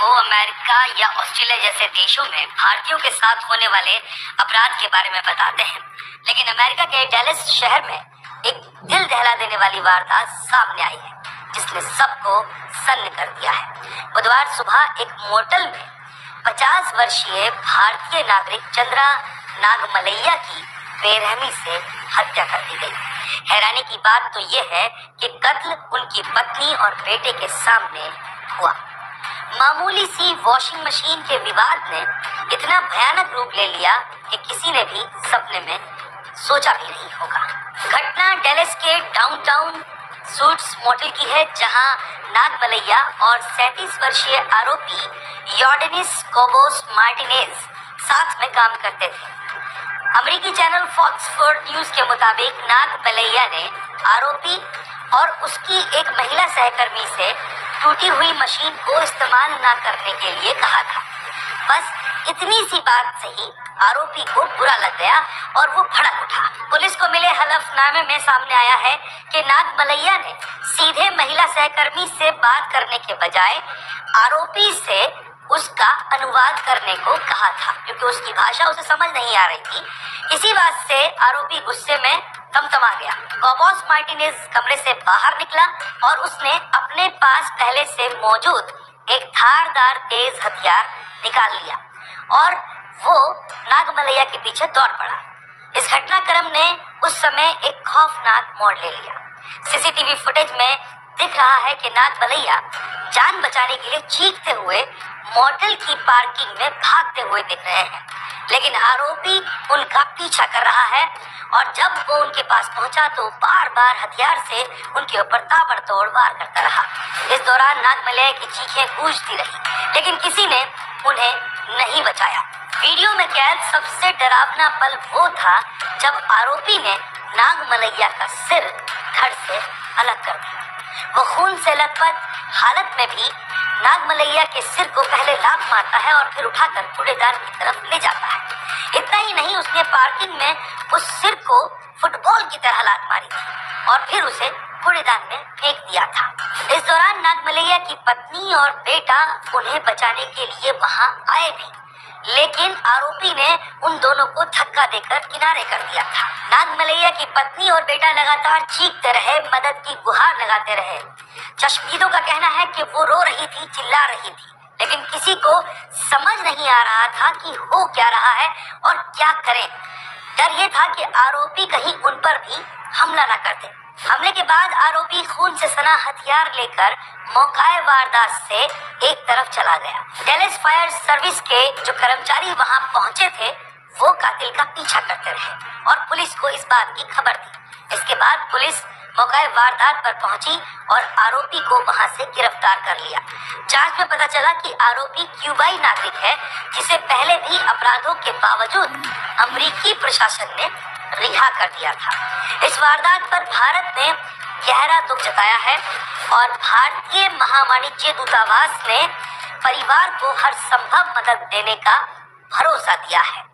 आपको अमेरिका या ऑस्ट्रेलिया जैसे देशों में भारतीयों के साथ होने वाले अपराध के बारे में बताते हैं। लेकिन अमेरिका के डैलस शहर में एक दिल दहला देने वाली वारदात सामने आई है, जिसने सबको सन्न कर दिया है। बुधवार सुबह एक मोटल में 50 वर्षीय भारतीय नागरिक चंद्रा नागमलैया की बेरहमी से हत्या कर दी गई। हैरानी की बात तो ये है कि कत्ल उनकी पत्नी और बेटे के सामने हुआ। मामूली सी वॉशिंग मशीन के विवाद ने इतना भयानक रूप ले लिया कि किसी ने भी सपने में सोचा भी नहीं होगा। घटना डेलस के डाउनटाउन सूट्स मोटल की है, जहां नागमलैया और 37 वर्षीय आरोपी यॉर्डेनिस कोबोस मार्टिनेज साथ में काम करते थे। अमेरिकी चैनल फॉक्स 4 न्यूज के मुताबिक नागमलैया ने आरोपी और उसकी एक महिला सहकर्मी से टूटी हुई मशीन को इस्तेमाल न करने के लिए कहा था। बस इतनी सी बात से ही आरोपी को बुरा लग गया और वो भड़क उठा। पुलिस को मिले हलफनामे में सामने आया है कि नागमलैया ने सीधे महिला सहकर्मी से बात करने के बजाय आरोपी से उसका अनुवाद करने को कहा था, क्योंकि उसकी भाषा उसे समझ नहीं आ रही थी। इसी बात से आरोपी गुस्से में तमतमा गया। कोबोस मार्टिनेज कमरे से बाहर निकला और उसने अपने पास पहले से मौजूद एक धारदार तेज हथियार निकाल लिया और वो नागमलैया के पीछे दौड़ पड़ा। इस घटनाक्रम ने उस समय एक खौफनाक मोड़ ले लिया। सीसीटीवी फुटेज में दिख रहा है कि नागमलैया जान बचाने के लिए चीखते हुए मॉडल की पार्किंग में भागते हुए दिख रहे हैं, लेकिन आरोपी उनका पीछा कर रहा है और जब वो उनके पास पहुंचा तो बार बार हथियार से उनके ऊपर ताबड़तोड़ वार करता रहा। इस दौरान नागमलैया की चीखें गूंजती रही, लेकिन किसी ने उन्हें नहीं बचाया। वीडियो में कैद सबसे डरावना पल वो था जब आरोपी ने नागमलैया का सिर धड़ से अलग कर दिया। वो खून से लथपथ हालत में भी नागमलैया के सिर को पहले लात मारता है और फिर उठाकर कूड़ेदान की तरफ ले जाता है। इतना ही नहीं, उसने पार्किंग में उस सिर को फुटबॉल की तरह लात मारी थी और फिर उसे कूड़ेदान में फेंक दिया था। इस दौरान नागमलैया की पत्नी और बेटा उन्हें बचाने के लिए वहां आए भी, लेकिन आरोपी ने उन दोनों को धक्का देकर किनारे कर दिया था। नागमलैया की पत्नी और बेटा लगातार चीखते रहे, मदद की गुहार लगाते रहे। चश्मदीदों का कहना है कि वो रो रही थी, चिल्ला रही थी, लेकिन किसी को समझ नहीं आ रहा था कि हो क्या रहा है और क्या करें। डर ये था कि आरोपी कहीं उन पर भी हमला न कर दे। हमले के बाद आरोपी खून से सना हथियार लेकर मौकाए वारदात से एक तरफ चला गया। डेलस फायर सर्विस के जो कर्मचारी वहां पहुंचे थे वो कातिल का पीछा करते रहे और पुलिस को इस बात की खबर दी। इसके बाद पुलिस मौकाए वारदात पर पहुंची और आरोपी को वहां से गिरफ्तार कर लिया। जांच में पता चला कि आरोपी क्यूबाई नागरिक है, जिसे पहले भी अपराधों के बावजूद अमेरिकी प्रशासन ने रिहा कर दिया था। इस वारदात पर भारत ने गहरा दुख जताया है और भारतीय महावाणिज्य दूतावास ने परिवार को हर संभव मदद देने का भरोसा दिया है।